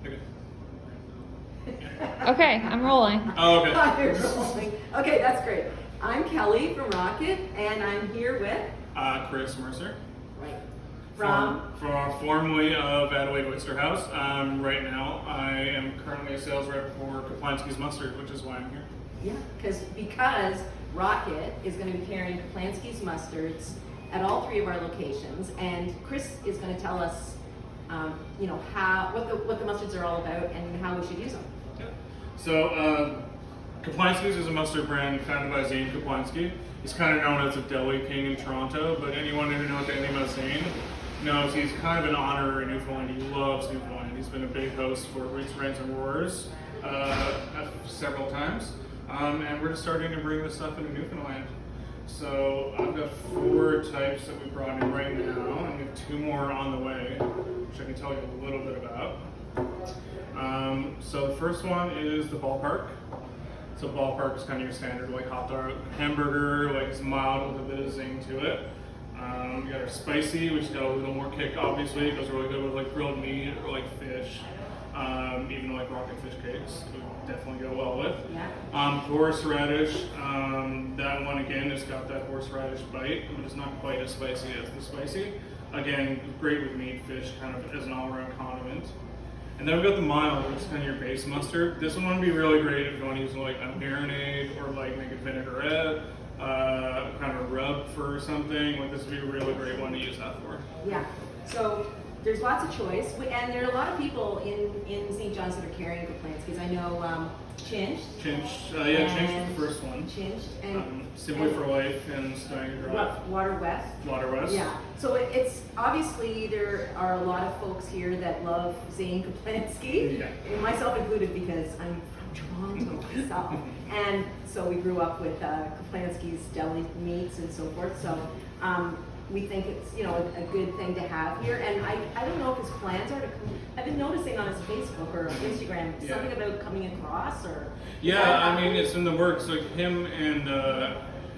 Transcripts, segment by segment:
Okay. Okay, I'm rolling. Oh, okay. You're rolling. Okay, that's great. I'm Kelly from Rocket, and I'm here with Chris Mercer. right Formerly of Adelaide Oyster House. Right now, I am currently a sales rep for Caplansky's Mustard, which is why I'm here. yeah, because Rocket is going to be carrying Caplansky's mustards at all three of our locations, and Chris is going to tell us, what the mustards are all about and how we should use them. Yeah. So, Caplansky's is a mustard brand founded by Zane Caplansky. He's kind of known as a deli king in Toronto, but anyone who knows anything about Zane knows he's kind of an honorer in Newfoundland. He loves Newfoundland. He's been a big host for Roots, Rants, and Roars several times. And we're just starting to bring this stuff into Newfoundland. So I've got 4 types that we brought in right now, and we have 2 more on the way, which I can tell you a little bit about. So the first one is the Ballpark. So Ballpark is kind of your standard like hot dog hamburger, like it's mild with a bit of zing to it. We got our spicy, which got a little more kick. Obviously, it goes really good with like grilled meat or like fish, even like rocket fish cakes. It would definitely go well with. Yeah. Horseradish. That one again has got that horseradish bite, but it's not quite as spicy as the spicy. Again, great with meat, fish, kind of as an all-around condiment. And then we've got the mild, which is kind of your base mustard. This one would be really great if you want to use like a marinade or like make a vinaigrette, kind of rub for something. Like this would be a really great one to use that for. Yeah. So there's lots of choice, and there are a lot of people in St. John's that are carrying Caplansky's. I know Chinched. Chinched was the first one. Chinched and Simply for Life and Stone Drive. Water West. Water West. Yeah. So it's obviously there are a lot of folks here that love Zane Caplansky, and myself included because I'm from Toronto myself, and so we grew up with Caplansky's deli meats and so forth. So we think it's a good thing to have here, and I don't know if his plans are to come. I've been noticing on his Facebook or Instagram something about coming across or. Yeah, I mean it's in the works. Like him and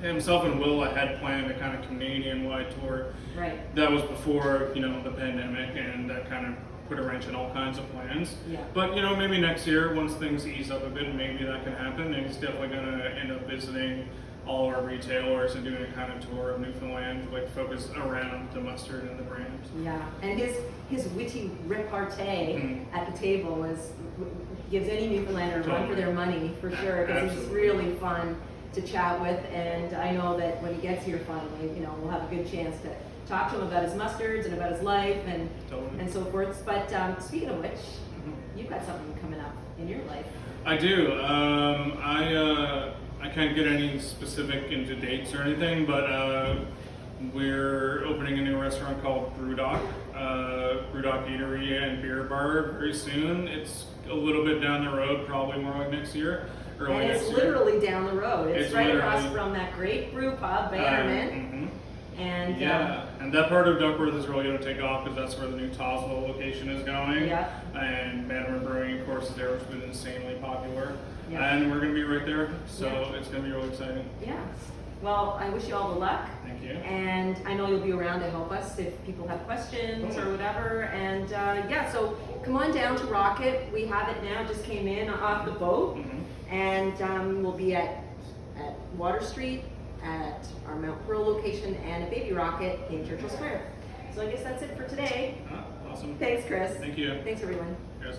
himself and Willa had planned a kind of Canadian-wide tour. Right. That was before the pandemic, and that kind of put a wrench in all kinds of plans. Yeah. But maybe next year, once things ease up a bit, maybe that can happen. And he's definitely going to end up visiting all our retailers and doing a kind of tour of Newfoundland, like focused around the mustard and the brand. Yeah, and his witty repartee at the table gives any Newfoundlander a run for their money for sure, because he's really fun to chat with, and I know that when he gets here finally, we'll have a good chance to talk to him about his mustards and about his life and so forth. But speaking of which, you've got something coming up in your life. I do. I can't get any specific into dates or anything, but we're opening a new restaurant called Brewdog Eatery and Beer Bar very soon. It's a little bit down the road, probably more like next year. And it's literally down the road. It's right across from that great brew pub, Bannerman. And and that part of Duckworth is really going to take off because that's where the new Tosville location is going. Yeah. And Bannerman Brewing, of course, is there, which has been insanely popular. Yeah. And we're going to be right there, so it's going to be really exciting. Yeah. Well, I wish you all the luck. Thank you. And I know you'll be around to help us if people have questions or whatever. And so come on down to Rocket. We have it now, just came in off the boat. And we'll be at Water Street, at our Mount Pearl location, and at Baby Rocket in Churchill Square. So I guess that's it for today. Awesome. Thanks, Chris. Thank you. Thanks, everyone. Cheers.